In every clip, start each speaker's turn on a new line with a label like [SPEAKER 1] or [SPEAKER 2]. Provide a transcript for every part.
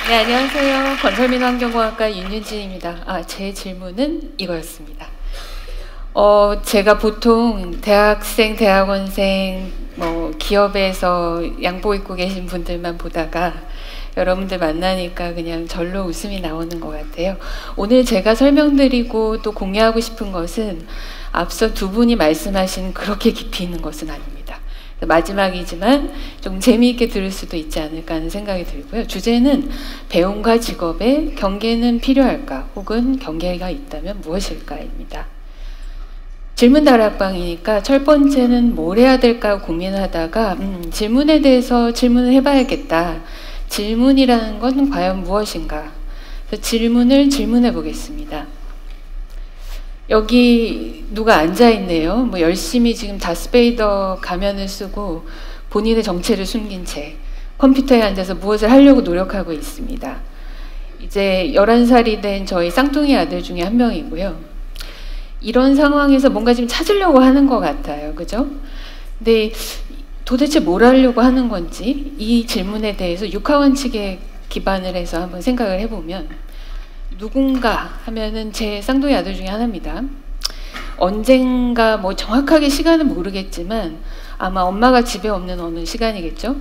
[SPEAKER 1] 네, 안녕하세요. 건설민 환경공학과 윤윤진입니다. 제 질문은 이거였습니다. 제가 보통 대학생, 대학원생, 기업에서 양복 입고 계신 분들만 보다가 여러분들 만나니까 그냥 절로 웃음이 나오는 것 같아요. 오늘 제가 설명드리고 또 공유하고 싶은 것은 앞서 두 분이 말씀하신 그렇게 깊이 있는 것은 아닙니다. 마지막이지만 좀 재미있게 들을 수도 있지 않을까 하는 생각이 들고요. 주제는 배움과 직업에 경계는 필요할까 혹은 경계가 있다면 무엇일까입니다. 질문 다락방이니까 첫 번째는 뭘 해야 될까 고민하다가 질문에 대해서 질문을 해봐야겠다. 질문이라는 건 과연 무엇인가? 그래서 질문해 보겠습니다. 여기 누가 앉아있네요. 열심히 지금 다스베이더 가면을 쓰고 본인의 정체를 숨긴 채 컴퓨터에 앉아서 무엇을 하려고 노력하고 있습니다. 이제 11살이 된 저희 쌍둥이 아들 중에 한 명이고요. 이런 상황에서 뭔가 지금 찾으려고 하는 것 같아요. 그죠? 근데 도대체 뭘 하려고 하는 건지 이 질문에 대해서 육하원칙에 기반을 해서 한번 생각을 해보면 누군가 하면은 제 쌍둥이 아들 중에 하나입니다. 언젠가 정확하게 시간은 모르겠지만 아마 엄마가 집에 없는 어느 시간이겠죠.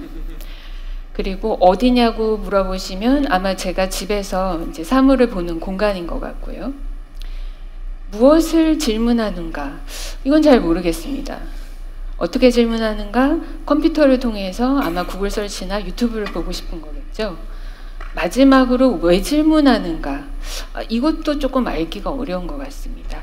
[SPEAKER 1] 그리고 어디냐고 물어보시면 아마 제가 집에서 이제 사물을 보는 공간인 것 같고요. 무엇을 질문하는가? 이건 잘 모르겠습니다. 어떻게 질문하는가? 컴퓨터를 통해서 아마 구글 서치나 유튜브를 보고 싶은 거겠죠. 마지막으로 왜 질문하는가? 이것도 조금 알기가 어려운 것 같습니다.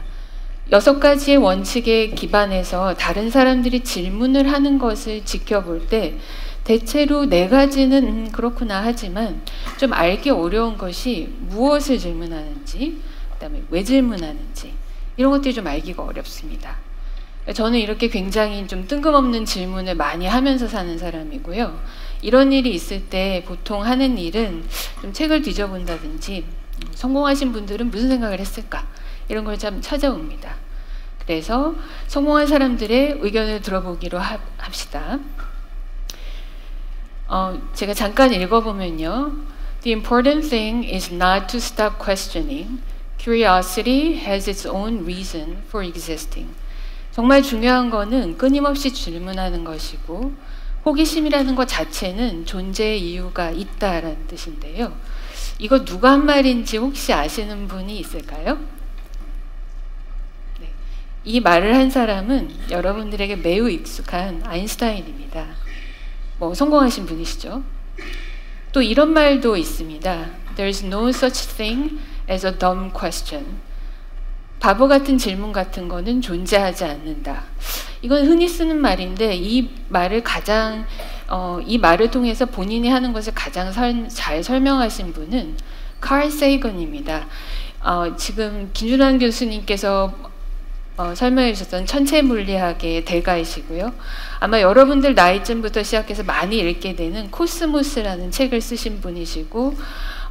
[SPEAKER 1] 6가지의 원칙에 기반해서 다른 사람들이 질문을 하는 것을 지켜볼 때 대체로 4가지는 그렇구나 하지만 좀 알기 어려운 것이 무엇을 질문하는지, 그다음에 왜 질문하는지 이런 것들이 좀 알기가 어렵습니다. 저는 이렇게 굉장히 좀 뜬금없는 질문을 많이 하면서 사는 사람이고요. 이런 일이 있을 때 보통 하는 일은 좀 책을 뒤져본다든지 성공하신 분들은 무슨 생각을 했을까 이런 걸 좀 찾아옵니다. 그래서 성공한 사람들의 의견을 들어보기로 합시다. 제가 잠깐 읽어보면요. The important thing is not to stop questioning. Curiosity has its own reason for existing. 정말 중요한 거는 끊임없이 질문하는 것이고 호기심이라는 것 자체는 존재의 이유가 있다라는 뜻인데요. 이거 누가 한 말인지 혹시 아시는 분이 있을까요? 네. 이 말을 한 사람은 여러분들에게 매우 익숙한 아인슈타인입니다. 성공하신 분이시죠. 또 이런 말도 있습니다. There's no such thing as a dumb question. 바보 같은 질문 같은 거는 존재하지 않는다. 이건 흔히 쓰는 말인데 이 말을 이 말을 통해서 본인이 하는 것을 가장 잘 설명하신 분은 칼 세이건입니다. 지금 김준환 교수님께서 설명해 주셨던 천체 물리학의 대가이시고요. 아마 여러분들 나이쯤부터 시작해서 많이 읽게 되는 코스모스라는 책을 쓰신 분이시고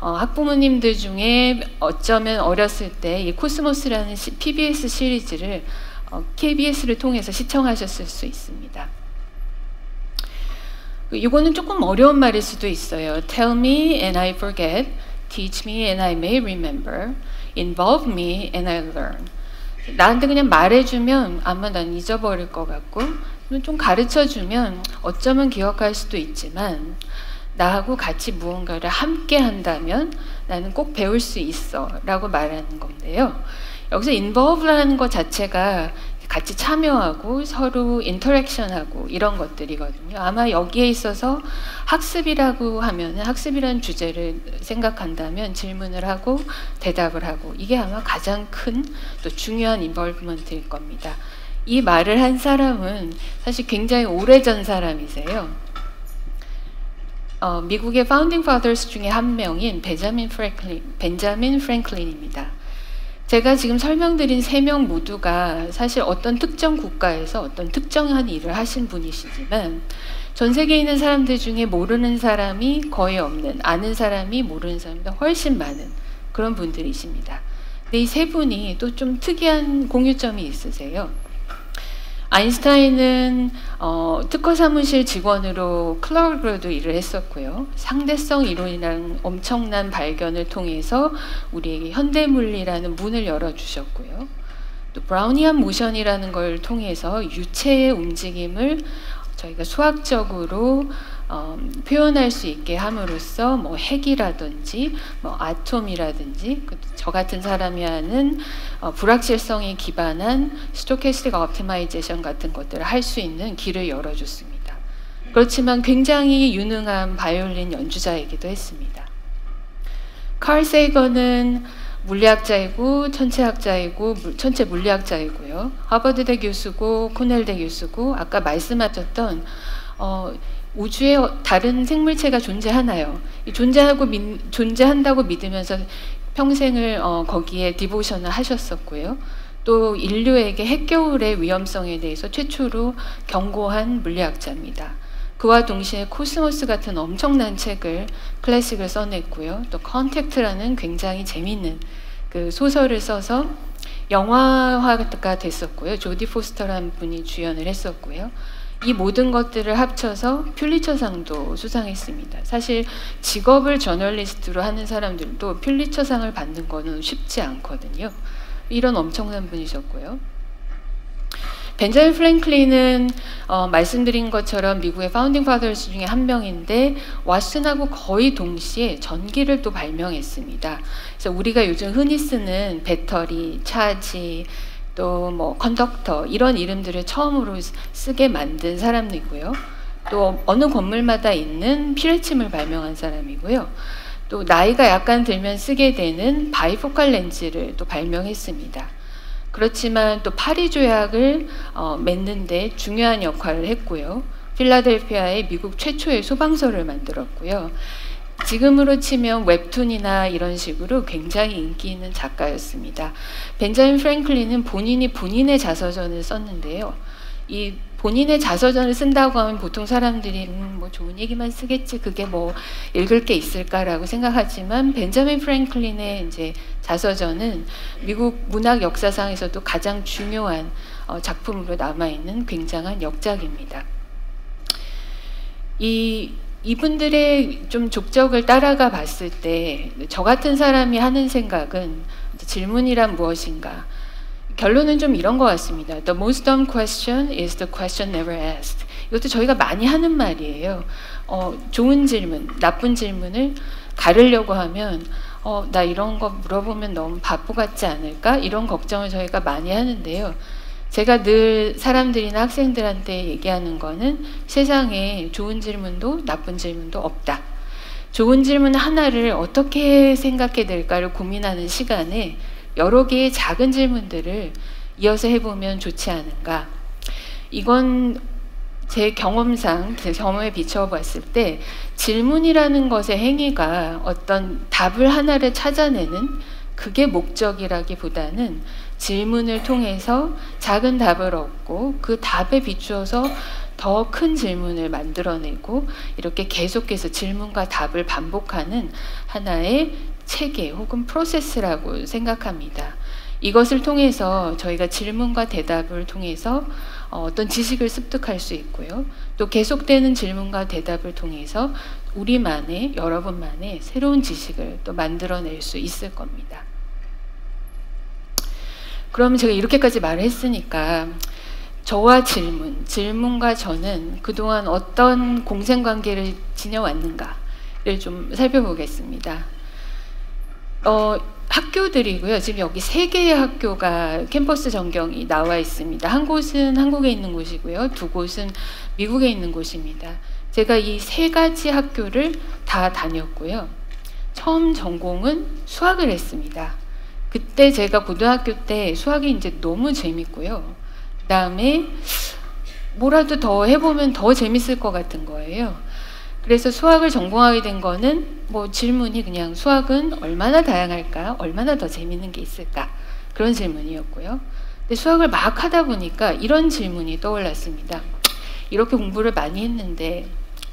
[SPEAKER 1] 학부모님들 중에 어쩌면 어렸을 때 이 코스모스라는 PBS 시리즈를 KBS를 통해서 시청하셨을 수 있습니다. 이거는 조금 어려운 말일 수도 있어요. Tell me and I forget, teach me and I may remember, involve me and I learn. 나한테 그냥 말해주면 아마 난 잊어버릴 것 같고 좀 가르쳐주면 어쩌면 기억할 수도 있지만 나하고 같이 무언가를 함께 한다면 나는 꼭 배울 수 있어 라고 말하는 건데요. 여기서 involve라는 것 자체가 같이 참여하고 서로 인터랙션하고 이런 것들이거든요. 아마 여기에 있어서 학습이라고 하면 학습이라는 주제를 생각한다면 질문을 하고 대답을 하고 이게 아마 가장 큰 또 중요한 인볼브먼트일 겁니다. 이 말을 한 사람은 사실 굉장히 오래전 사람이세요. 미국의 파운딩 파더스 중에 한 명인 벤자민 프랭클린입니다. 제가 지금 설명드린 3명 모두가 사실 어떤 특정 국가에서 어떤 특정한 일을 하신 분이시지만 전 세계에 있는 사람들 중에 모르는 사람이 거의 없는, 아는 사람이 모르는 사람보다 훨씬 많은 그런 분들이십니다. 근데 이 3분이 또 좀 특이한 공유점이 있으세요. 아인슈타인은 특허 사무실 직원으로 클럭으로도 일을 했었고요. 상대성 이론이라는 엄청난 발견을 통해서 우리에게 현대물리라는 문을 열어주셨고요. 또 브라우니안 모션이라는 걸 통해서 유체의 움직임을 저희가 수학적으로 표현할 수 있게 함으로써 뭐 핵이라든지 뭐 아톰이라든지 저 같은 사람이 하는 불확실성에 기반한 스토캐스틱 옵티마이제이션 같은 것들을 할 수 있는 길을 열어줬습니다. 그렇지만 굉장히 유능한 바이올린 연주자이기도 했습니다. 칼 세이건은 물리학자이고 천체학자이고 천체 물리학자이고요. 하버드대 교수고 코넬대 교수고 아까 말씀하셨던 우주에 다른 생물체가 존재하나요? 존재한다고 믿으면서 평생을 거기에 디보션을 하셨었고요. 또 인류에게 핵겨울의 위험성에 대해서 최초로 경고한 물리학자입니다. 그와 동시에 코스모스 같은 엄청난 책을 클래식을 써냈고요. 또 컨택트라는 굉장히 재미있는 그 소설을 써서 영화화가 됐었고요. 조디 포스터라는 분이 주연을 했었고요. 이 모든 것들을 합쳐서 퓰리처상도 수상했습니다. 사실 직업을 저널리스트로 하는 사람들도 퓰리처상을 받는 거는 쉽지 않거든요. 이런 엄청난 분이셨고요. 벤자민 프랭클린은 말씀드린 것처럼 미국의 파운딩 파더스 중에 한 명인데 왓슨하고 거의 동시에 전기를 또 발명했습니다. 그래서 우리가 요즘 흔히 쓰는 배터리, 차지, 또 뭐 컨덕터 이런 이름들을 처음으로 쓰게 만든 사람이고요. 또 어느 건물마다 있는 피레침을 발명한 사람이고요. 또 나이가 약간 들면 쓰게 되는 바이포칼 렌즈를 또 발명했습니다. 그렇지만 또 파리 조약을 맺는데 중요한 역할을 했고요. 필라델피아에 미국 최초의 소방서를 만들었고요. 지금으로 치면 웹툰이나 이런 식으로 굉장히 인기 있는 작가였습니다. 벤자민 프랭클린은 본인의 자서전을 썼는데요. 이 본인의 자서전을 쓴다고 하면 보통 사람들이 뭐 좋은 얘기만 쓰겠지 그게 뭐 읽을 게 있을까라고 생각하지만 벤자민 프랭클린의 이제 자서전은 미국 문학 역사상에서도 가장 중요한 작품으로 남아있는 굉장한 역작입니다. 이분들의 좀 족적을 따라가 봤을 때 저 같은 사람이 하는 생각은 질문이란 무엇인가? 결론은 좀 이런 것 같습니다. The most dumb question is the question never asked. 이것도 저희가 많이 하는 말이에요. 좋은 질문, 나쁜 질문을 가르려고 하면 나 이런 거 물어보면 너무 바보 같지 않을까? 이런 걱정을 저희가 많이 하는데요. 제가 늘 사람들이나 학생들한테 얘기하는 거는 세상에 좋은 질문도 나쁜 질문도 없다. 좋은 질문 하나를 어떻게 생각해야 될까를 고민하는 시간에 여러 개의 작은 질문들을 이어서 해보면 좋지 않은가. 이건 제 경험상, 제 경험에 비춰봤을 때 질문이라는 것의 행위가 어떤 답을 하나를 찾아내는 그게 목적이라기보다는 질문을 통해서 작은 답을 얻고 그 답에 비추어서 더 큰 질문을 만들어내고 이렇게 계속해서 질문과 답을 반복하는 하나의 체계 혹은 프로세스라고 생각합니다. 이것을 통해서 저희가 질문과 대답을 통해서 어떤 지식을 습득할 수 있고요. 또 계속되는 질문과 대답을 통해서 우리만의, 여러분만의 새로운 지식을 또 만들어낼 수 있을 겁니다. 그러면 제가 이렇게까지 말을 했으니까 저와 질문과 저는 그동안 어떤 공생관계를 지녀왔는가를 좀 살펴보겠습니다. 학교들이고요. 지금 여기 3개의 학교가 캠퍼스 전경이 나와 있습니다. 한 곳은 한국에 있는 곳이고요. 2곳은 미국에 있는 곳입니다. 제가 이 3가지 학교를 다 다녔고요. 처음 전공은 수학을 했습니다. 그때 제가 고등학교 때 수학이 이제 너무 재밌고요. 그 다음에 뭐라도 더 해보면 더 재밌을 것 같은 거예요. 그래서 수학을 전공하게 된 거는 뭐 질문이 그냥 수학은 얼마나 다양할까? 얼마나 더 재밌는 게 있을까? 그런 질문이었고요. 근데 수학을 막 하다 보니까 이런 질문이 떠올랐습니다. 이렇게 공부를 많이 했는데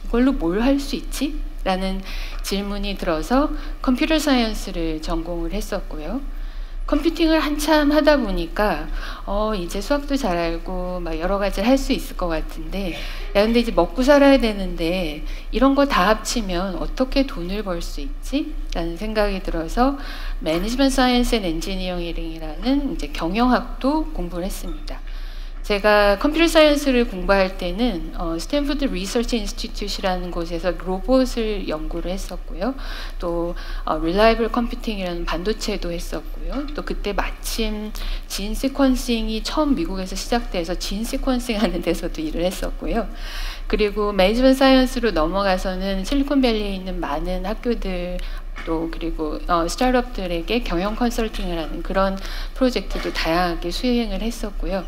[SPEAKER 1] 이걸로 뭘 할 수 있지? 라는 질문이 들어서 컴퓨터 사이언스를 전공을 했었고요. 컴퓨팅을 한참 하다 보니까 이제 수학도 잘 알고 막 여러 가지를 할 수 있을 것 같은데, 야 근데 이제 먹고 살아야 되는데 이런 거 다 합치면 어떻게 돈을 벌 수 있지? 라는 생각이 들어서 매니지먼트 사이언스 앤 엔지니어링이라는 이제 경영학도 공부를 했습니다. 제가 컴퓨터 사이언스를 공부할 때는 스탠포드 리서치 인스티튜트라는 곳에서 로봇을 연구를 했었고요. 또 릴라이블 컴퓨팅이라는 반도체도 했었고요. 또 그때 마침 진 시퀀싱이 처음 미국에서 시작돼서 진 시퀀싱 하는 데서도 일을 했었고요. 그리고 매니지먼트 사이언스로 넘어가서는 실리콘밸리에 있는 많은 학교들 또 그리고 스타트업들에게 경영 컨설팅을 하는 그런 프로젝트도 다양하게 수행을 했었고요.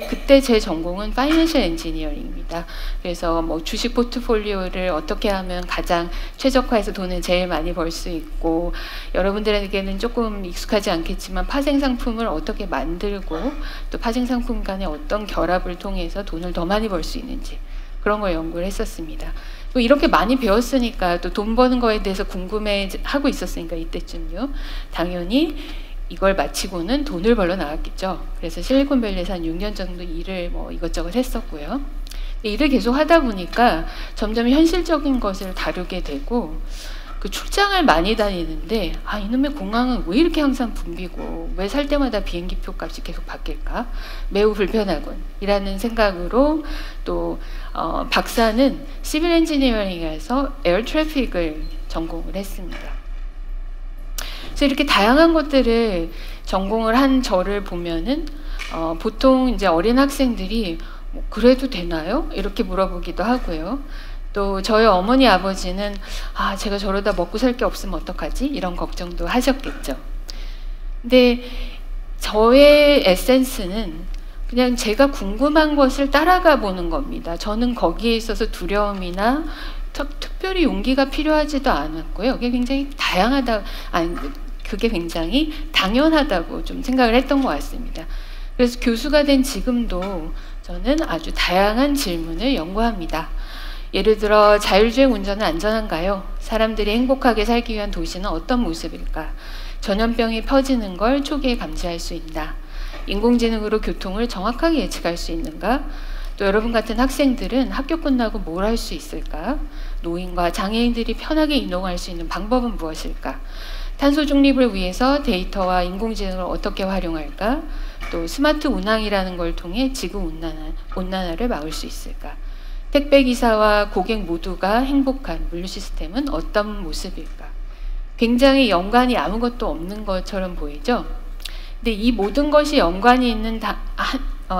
[SPEAKER 1] 그때 제 전공은 파이낸셜 엔지니어링입니다. 그래서 뭐 주식 포트폴리오를 어떻게 하면 가장 최적화해서 돈을 제일 많이 벌 수 있고, 여러분들에게는 조금 익숙하지 않겠지만 파생 상품을 어떻게 만들고 또 파생 상품 간의 어떤 결합을 통해서 돈을 더 많이 벌 수 있는지, 그런 걸 연구를 했었습니다. 또 이렇게 많이 배웠으니까 또 돈 버는 거에 대해서 궁금해하고 있었으니까 이때쯤요. 당연히 이걸 마치고는 돈을 벌러 나갔겠죠. 그래서 실리콘밸리에서 한 6년 정도 일을 뭐 이것저것 했었고요. 일을 계속 하다 보니까 점점 현실적인 것을 다루게 되고, 그 출장을 많이 다니는데 이놈의 공항은 왜 이렇게 항상 붐비고 왜 살 때마다 비행기표 값이 계속 바뀔까? 매우 불편하군 이라는 생각으로, 또 박사는 시빌 엔지니어링에서 에어 트래픽을 전공을 했습니다. 그래서 이렇게 다양한 것들을 전공을 한 저를 보면은 보통 이제 어린 학생들이 뭐 그래도 되나요? 이렇게 물어보기도 하고요. 또 저희 어머니 아버지는 제가 저러다 먹고 살 게 없으면 어떡하지? 이런 걱정도 하셨겠죠. 근데 저의 에센스는 그냥 제가 궁금한 것을 따라가 보는 겁니다. 저는 거기에 있어서 두려움이나 특별히 용기가 필요하지도 않았고요. 그게 굉장히 그게 굉장히 당연하다고 좀 생각을 했던 것 같습니다. 그래서 교수가 된 지금도 저는 아주 다양한 질문을 연구합니다. 예를 들어 자율주행 운전은 안전한가요? 사람들이 행복하게 살기 위한 도시는 어떤 모습일까? 전염병이 퍼지는 걸 초기에 감지할 수 있나? 인공지능으로 교통을 정확하게 예측할 수 있는가? 또 여러분 같은 학생들은 학교 끝나고 뭘 할 수 있을까? 노인과 장애인들이 편하게 이동할 수 있는 방법은 무엇일까? 탄소 중립을 위해서 데이터와 인공지능을 어떻게 활용할까? 또 스마트 운항이라는 걸 통해 지구 온난화를 막을 수 있을까? 택배기사와 고객 모두가 행복한 물류 시스템은 어떤 모습일까? 굉장히 연관이 아무것도 없는 것처럼 보이죠? 근데 이 모든 것이 연관이 있는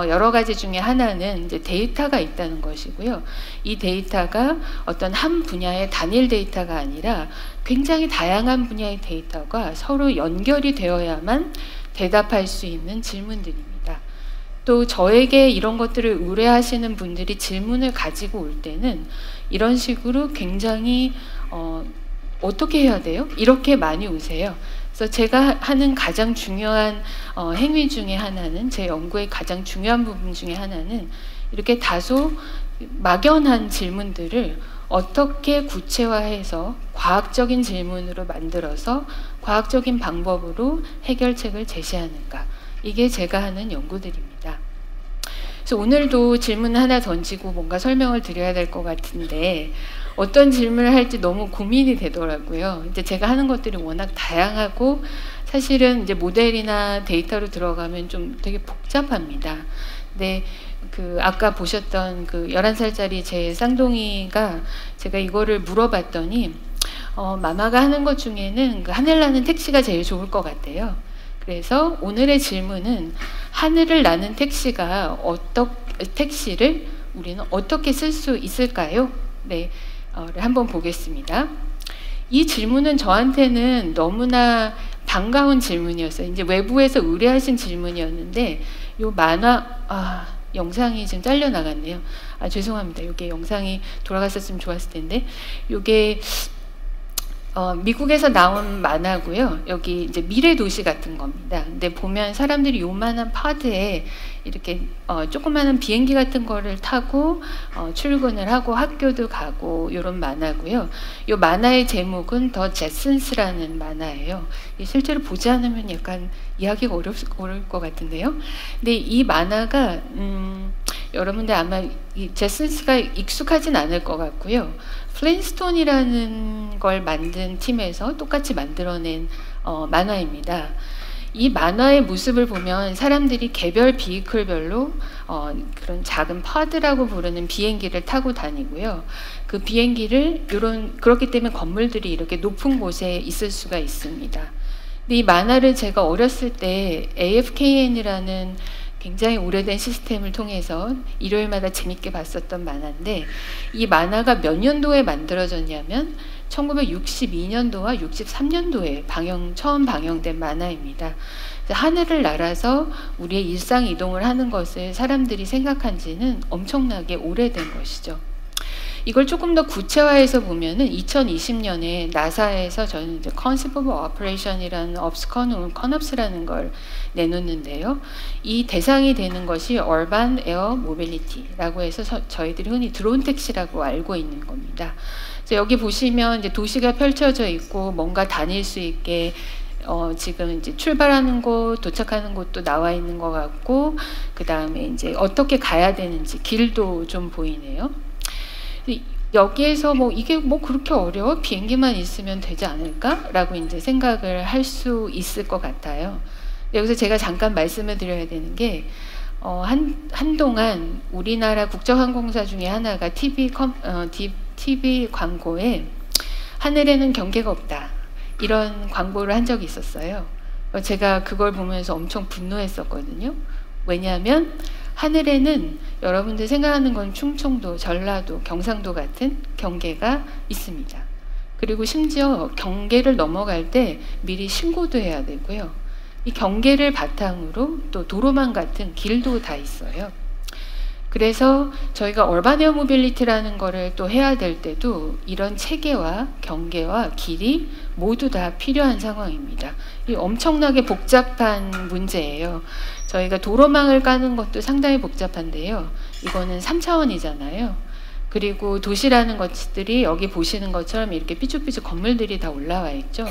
[SPEAKER 1] 여러 가지 중에 하나는 이제 데이터가 있다는 것이고요. 이 데이터가 어떤 한 분야의 단일 데이터가 아니라 굉장히 다양한 분야의 데이터가 서로 연결이 되어야만 대답할 수 있는 질문들입니다. 또 저에게 이런 것들을 의뢰하시는 분들이 질문을 가지고 올 때는 이런 식으로 굉장히 어떻게 해야 돼요? 이렇게 많이 오세요. 그래서 제가 하는 가장 중요한 행위 중에 하나는, 제 연구의 가장 중요한 부분 중에 하나는 이렇게 다소 막연한 질문들을 어떻게 구체화해서 과학적인 질문으로 만들어서 과학적인 방법으로 해결책을 제시하는가. 이게 제가 하는 연구들입니다. 그래서 오늘도 질문 하나 던지고 뭔가 설명을 드려야 될 것 같은데 어떤 질문을 할지 너무 고민이 되더라고요. 이제 제가 하는 것들이 워낙 다양하고 사실은 이제 모델이나 데이터로 들어가면 좀 되게 복잡합니다. 근데 아까 보셨던 11살짜리 제 쌍둥이가 제가 이거를 물어봤더니 마마가 하는 것 중에는 하늘 나는 택시가 제일 좋을 것 같아요. 그래서 오늘의 질문은 하늘을 나는 택시를 우리는 어떻게 쓸 수 있을까요? 네, 한번 보겠습니다. 이 질문은 저한테는 너무나 반가운 질문이었어요. 이제 외부에서 의뢰하신 질문이었는데 요 만화 영상이 지금 잘려 나갔네요. 죄송합니다. 이게 영상이 돌아갔었으면 좋았을 텐데, 이게 미국에서 나온 만화고요. 여기 이제 미래 도시 같은 겁니다. 근데 보면 사람들이 요만한 파드에 이렇게 조그마한 비행기 같은 거를 타고 출근을 하고 학교도 가고 이런 만화고요. 이 만화의 제목은 더 제슨스라는 만화예요. 실제로 보지 않으면 약간 이해하기가 어려울 것 같은데요. 근데 이 만화가 여러분들 아마 이 제슨스가 익숙하진 않을 것 같고요. 플랜스톤이라는 걸 만든 팀에서 똑같이 만들어낸 만화입니다. 이 만화의 모습을 보면 사람들이 개별 비이클별로 그런 작은 파드라고 부르는 비행기를 타고 다니고요. 그 비행기를 그렇기 때문에 건물들이 이렇게 높은 곳에 있을 수가 있습니다. 근데 이 만화를 제가 어렸을 때 AFKN이라는 굉장히 오래된 시스템을 통해서 일요일마다 재밌게 봤었던 만화인데, 이 만화가 몇 년도에 만들어졌냐면 1962년도와 63년도에 처음 방영된 만화입니다. 하늘을 날아서 우리의 일상 이동을 하는 것을 사람들이 생각한 지는 엄청나게 오래된 것이죠. 이걸 조금 더 구체화해서 보면은 2020년에 나사에서 저는 이제 Concept of Operation이라는 CONOPS라는 걸 내놓는데요. 이 대상이 되는 것이 Urban Air Mobility라고 해서 저희들이 흔히 드론 택시라고 알고 있는 겁니다. 그래서 여기 보시면 이제 도시가 펼쳐져 있고 뭔가 다닐 수 있게 지금 이제 출발하는 곳, 도착하는 곳도 나와 있는 것 같고, 그 다음에 이제 어떻게 가야 되는지 길도 좀 보이네요. 여기에서 이게 그렇게 어려워? 비행기만 있으면 되지 않을까? 라고 이제 생각을 할 수 있을 것 같아요. 여기서 제가 잠깐 말씀을 드려야 되는 게, 한동안 우리나라 국적항공사 중에 하나가 TV 광고에 하늘에는 경계가 없다, 이런 광고를 한 적이 있었어요. 제가 그걸 보면서 엄청 분노했었거든요. 왜냐하면 하늘에는 여러분들 생각하는 건 충청도, 전라도, 경상도 같은 경계가 있습니다. 그리고 심지어 경계를 넘어갈 때 미리 신고도 해야 되고요. 이 경계를 바탕으로 또 도로망 같은 길도 다 있어요. 그래서 저희가 얼반 에어 모빌리티라는 거를 또 해야 될 때도 이런 체계와 경계와 길이 모두 다 필요한 상황입니다. 이 엄청나게 복잡한 문제예요. 저희가 도로망을 까는 것도 상당히 복잡한데요. 이거는 3차원이잖아요. 그리고 도시라는 것들이 여기 보시는 것처럼 이렇게 삐죽삐죽 건물들이 다 올라와 있죠.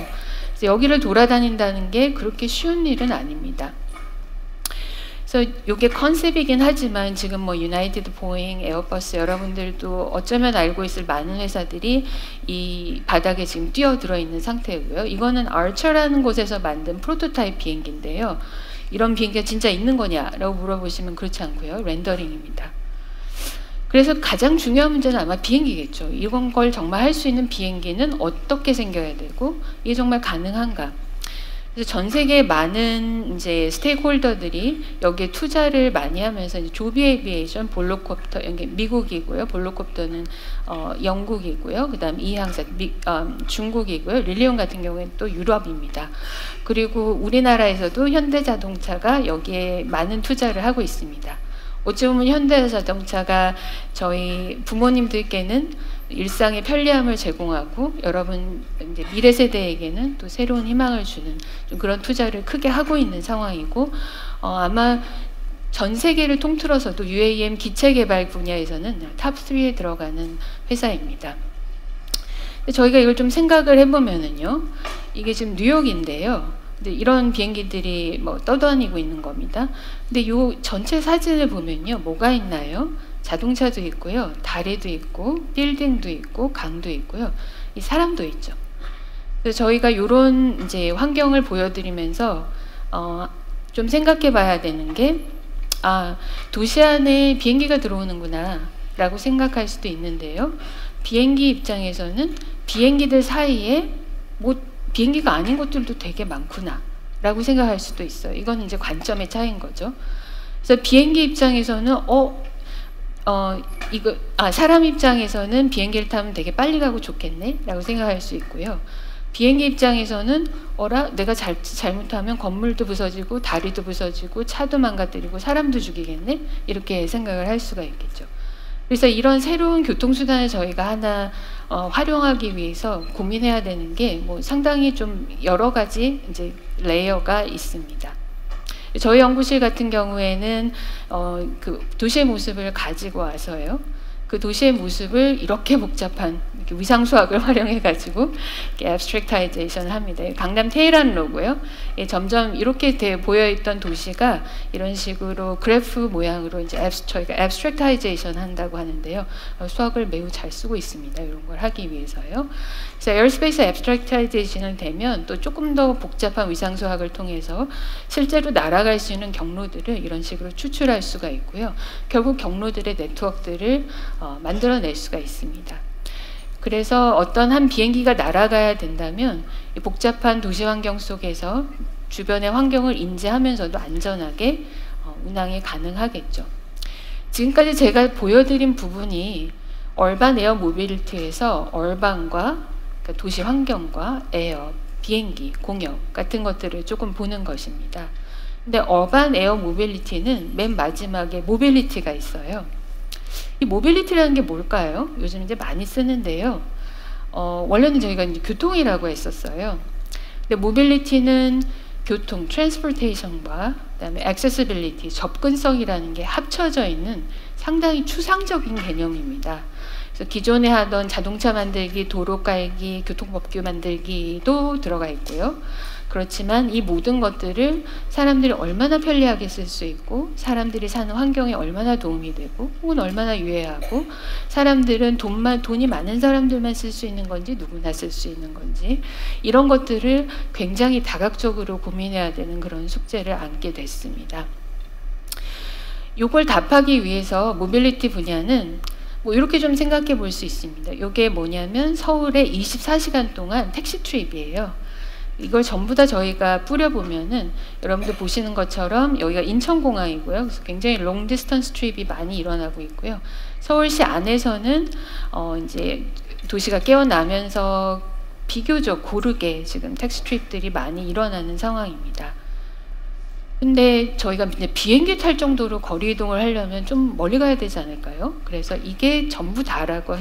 [SPEAKER 1] 그래서 여기를 돌아다닌다는 게 그렇게 쉬운 일은 아닙니다. 그래서 이게 컨셉이긴 하지만 지금 유나이티드, 보잉, 에어버스 여러분들도 어쩌면 알고 있을 많은 회사들이 이 바닥에 지금 뛰어들어 있는 상태고요. 이거는 아처라는 곳에서 만든 프로토타입 비행기인데요. 이런 비행기가 진짜 있는 거냐라고 물어보시면 그렇지 않고요. 렌더링입니다. 그래서 가장 중요한 문제는 아마 비행기겠죠. 이런 걸 정말 할 수 있는 비행기는 어떻게 생겨야 되고 이게 정말 가능한가? 그래서 전 세계 많은 이제 스테이크홀더들이 여기에 투자를 많이 하면서 이제 조비 에비에이션, 볼로콥터, 여기 미국이고요. 볼로콥터는 영국이고요. 그다음 이항사 중국이고요. 릴리온 같은 경우에는 또 유럽입니다. 그리고 우리나라에서도 현대자동차가 여기에 많은 투자를 하고 있습니다. 어찌 보면 현대자동차가 저희 부모님들께는 일상의 편리함을 제공하고 여러분 이제 미래 세대에게는 또 새로운 희망을 주는 좀 그런 투자를 크게 하고 있는 상황이고, 아마 전 세계를 통틀어서도 UAM 기체 개발 분야에서는 탑 3에 들어가는 회사입니다. 저희가 이걸 좀 생각을 해보면은요, 이게 지금 뉴욕인데요. 근데 이런 비행기들이 떠다니고 있는 겁니다. 근데 이 전체 사진을 보면요, 뭐가 있나요? 자동차도 있고요, 다리도 있고, 빌딩도 있고, 강도 있고요, 이 사람도 있죠. 그래서 저희가 이런 이제 환경을 보여드리면서 좀 생각해봐야 되는 게, 도시 안에 비행기가 들어오는구나라고 생각할 수도 있는데요. 비행기 입장에서는 비행기들 사이에 비행기가 아닌 것들도 되게 많구나라고 생각할 수도 있어요. 이건 이제 관점의 차이인 거죠. 그래서 비행기 입장에서는 사람 입장에서는 비행기를 타면 되게 빨리 가고 좋겠네라고 생각할 수 있고요. 비행기 입장에서는 내가 잘못하면 건물도 부서지고 다리도 부서지고 차도 망가뜨리고 사람도 죽이겠네, 이렇게 생각을 할 수가 있겠죠. 그래서 이런 새로운 교통수단을 저희가 하나 활용하기 위해서 고민해야 되는 게 뭐 상당히 좀 여러 가지 이제 레이어가 있습니다. 저희 연구실 같은 경우에는 그 도시의 모습을 가지고 와서요. 그 도시의 모습을 이렇게 복잡한 이렇게 위상수학을 활용해가지고 abstractization을 합니다. 강남 테헤란로고요. 점점 이렇게 보여있던 도시가 이런 식으로 그래프 모양으로 이제 저희가 abstractization 한다고 하는데요. 수학을 매우 잘 쓰고 있습니다. 이런 걸 하기 위해서요. 그래서 에어스페이스 abstractization은 되면 또 조금 더 복잡한 위상수학을 통해서 실제로 날아갈 수 있는 경로들을 이런 식으로 추출할 수가 있고요. 결국 경로들의 네트워크들을 만들어낼 수가 있습니다. 그래서 어떤 한 비행기가 날아가야 된다면 이 복잡한 도시 환경 속에서 주변의 환경을 인지하면서도 안전하게 운항이 가능하겠죠. 지금까지 제가 보여드린 부분이 얼반 에어 모빌리티에서 얼반과 그러니까 도시 환경과 에어, 비행기, 공역 같은 것들을 조금 보는 것입니다. 근데 어반 에어 모빌리티는 맨 마지막에 모빌리티가 있어요. 이 모빌리티라는 게 뭘까요? 요즘 이제 많이 쓰는데요. 원래는 저희가 이제 교통이라고 했었어요. 근데 모빌리티는 교통, transportation과 그다음에 accessibility, 접근성이라는 게 합쳐져 있는 상당히 추상적인 개념입니다. 그래서 기존에 하던 자동차 만들기, 도로 깔기, 교통법규 만들기도 들어가 있고요. 그렇지만 이 모든 것들을 사람들이 얼마나 편리하게 쓸 수 있고 사람들이 사는 환경에 얼마나 도움이 되고 혹은 얼마나 유해하고 사람들은 돈이 많은 사람들만 쓸 수 있는 건지 누구나 쓸 수 있는 건지 이런 것들을 굉장히 다각적으로 고민해야 되는 그런 숙제를 안게 됐습니다. 이걸 답하기 위해서 모빌리티 분야는 뭐 이렇게 좀 생각해 볼 수 있습니다. 이게 뭐냐면 서울에 24시간 동안 택시 트립이에요. 이걸 전부 다 저희가 뿌려보면은 여러분들 보시는 것처럼 여기가 인천공항이고요. 그래서 굉장히 롱 디스턴스 트립이 많이 일어나고 있고요. 서울시 안에서는 이제 도시가 깨어나면서 비교적 고르게 지금 택시 트립들이 많이 일어나는 상황입니다. 근데 저희가 이제 비행기 탈 정도로 거리 이동을 하려면 좀 멀리 가야 되지 않을까요? 그래서 이게 전부 다라고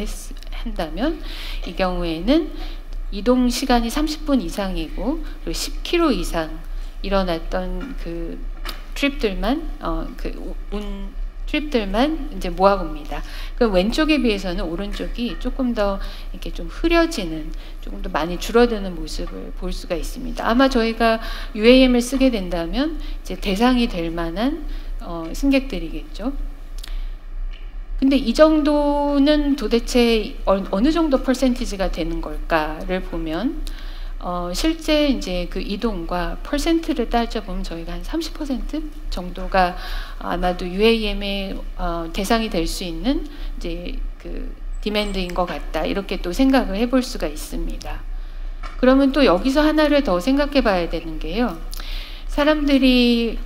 [SPEAKER 1] 한다면 이 경우에는 이동 시간이 30분 이상이고 그리고 10km 이상 일어났던 그 트립들만 트립들만 이제 모아봅니다. 그 왼쪽에 비해서는 오른쪽이 조금 더 이렇게 좀 흐려지는, 조금 더 많이 줄어드는 모습을 볼 수가 있습니다. 아마 저희가 UAM을 쓰게 된다면 이제 대상이 될 만한 승객들이겠죠. 근데 이 정도는 도대체 어느 정도 퍼센티지가 되는 걸까를 보면 실제 이제 그 이동과 퍼센트를 따져보면 저희가 한 30% 정도가 아마도 UAM의 대상이 될 수 있는 이제 그 디맨드인 것 같다, 이렇게 또 생각을 해볼 수가 있습니다. 그러면 또 여기서 하나를 더 생각해 봐야 되는 게요. 사람들이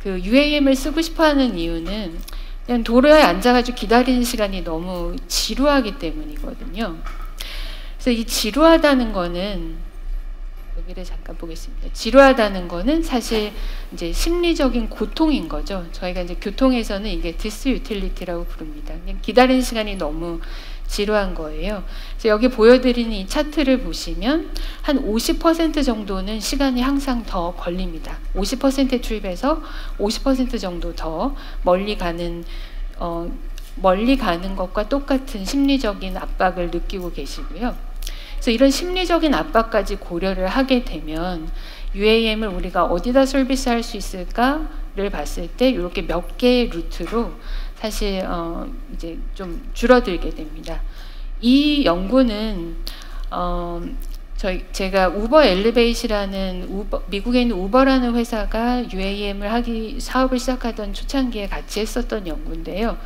[SPEAKER 1] 그 UAM을 쓰고 싶어 하는 이유는 그냥 도로에 앉아가지고 기다리는 시간이 너무 지루하기 때문이거든요. 그래서 이 지루하다는 거는, 여기를 잠깐 보겠습니다. 지루하다는 거는 사실 이제 심리적인 고통인 거죠. 저희가 이제 교통에서는 이게 디스유틸리티라고 부릅니다. 그냥 기다리는 시간이 너무 지루한 거예요. 그래서 여기 보여드리는 이 차트를 보시면 한 50% 정도는 시간이 항상 더 걸립니다. 50% 트립에서 50% 정도 더 멀리 가는 것과 똑같은 심리적인 압박을 느끼고 계시고요. 그래서 이런 심리적인 압박까지 고려를 하게 되면 UAM을 우리가 어디다 서비스할 수 있을까를 봤을 때 이렇게 몇 개의 루트로 사실 이제 좀 줄어들게 됩니다. 이 연구는 제가 우버 엘리베이시라는 미국에 있는 우버라는 회사가 UAM을 사업을 시작하던 초창기에 같이 했었던 연구인데요.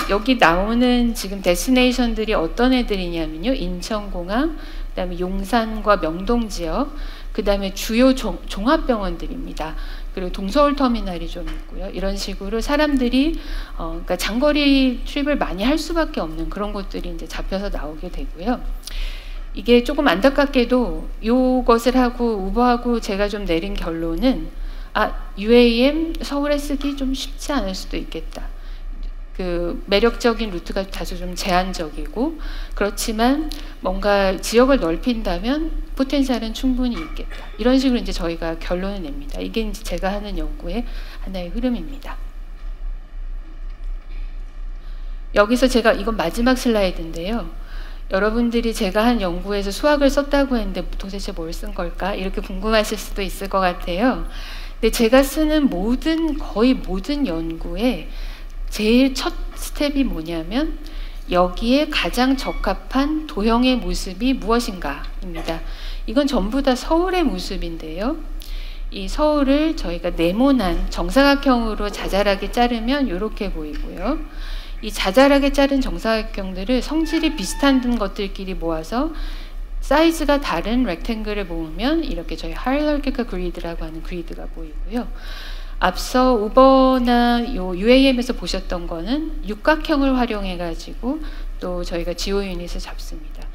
[SPEAKER 1] 여기 나오는 지금 데스티네이션들이 어떤 애들이냐면요. 인천공항, 그다음에 용산과 명동 지역, 그다음에 주요 종합병원들입니다. 그리고 동서울 터미널이 좀 있고요. 이런 식으로 사람들이 그러니까 장거리 트립을 많이 할 수밖에 없는 그런 곳들이 이제 잡혀서 나오게 되고요. 이게 조금 안타깝게도 이것을 하고 우버하고 제가 좀 내린 결론은 UAM 서울에 쓰기 좀 쉽지 않을 수도 있겠다. 그 매력적인 루트가 다소 좀 제한적이고, 그렇지만 뭔가 지역을 넓힌다면 포텐셜은 충분히 있겠다. 이런 식으로 이제 저희가 결론을 냅니다. 이게 이제 제가 하는 연구의 하나의 흐름입니다. 여기서 제가 이건 마지막 슬라이드인데요. 여러분들이 제가 한 연구에서 수학을 썼다고 했는데 도대체 뭘 쓴 걸까? 이렇게 궁금하실 수도 있을 것 같아요. 근데 제가 쓰는 거의 모든 연구에 제일 첫 스텝이 뭐냐면 여기에 가장 적합한 도형의 모습이 무엇인가입니다. 이건 전부 다 서울의 모습인데요. 이 서울을 저희가 네모난 정사각형으로 자잘하게 자르면 이렇게 보이고요. 이 자잘하게 자른 정사각형들을 성질이 비슷한 것들끼리 모아서 사이즈가 다른 렉탱글을 모으면 이렇게 저희 hierarchical grid라고 하는 그리드가 보이고요. 앞서 우버나 요 UAM에서 보셨던 거는 육각형을 활용해 가지고 또 저희가 지오 유닛을 잡습니다.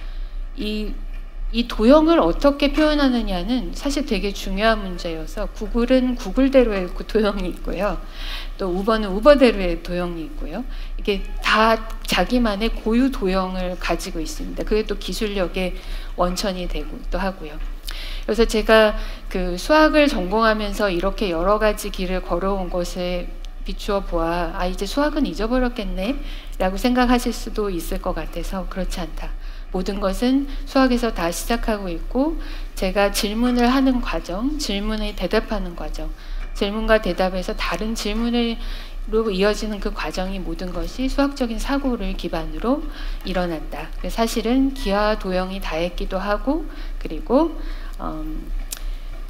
[SPEAKER 1] 이 도형을 어떻게 표현하느냐는 사실 되게 중요한 문제여서 구글은 구글대로의 도형이 있고요. 또 우버는 우버대로의 도형이 있고요. 이게 다 자기만의 고유 도형을 가지고 있습니다. 그게 또 기술력의 원천이 되고 또 하고요. 그래서 제가 그 수학을 전공하면서 이렇게 여러 가지 길을 걸어온 것에 비추어 보아 이제 수학은 잊어버렸겠네 라고 생각하실 수도 있을 것 같아서 그렇지 않다. 모든 것은 수학에서 다 시작하고 있고 제가 질문을 하는 과정, 질문에 대답하는 과정, 질문과 대답에서 다른 질문으로 이어지는 그 과정이 모든 것이 수학적인 사고를 기반으로 일어난다. 사실은 기하 도형이 다했기도 하고 그리고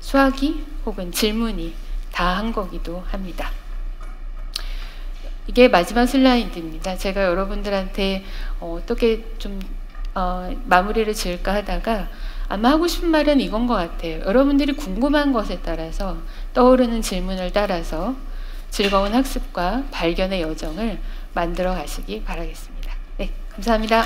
[SPEAKER 1] 수학이 혹은 질문이 다 한 거기도 합니다. 이게 마지막 슬라이드입니다. 제가 여러분들한테 어떻게 좀 마무리를 지을까 하다가 아마 하고 싶은 말은 이건 것 같아요. 여러분들이 궁금한 것에 따라서 떠오르는 질문을 따라서 즐거운 학습과 발견의 여정을 만들어 가시기 바라겠습니다. 네, 감사합니다.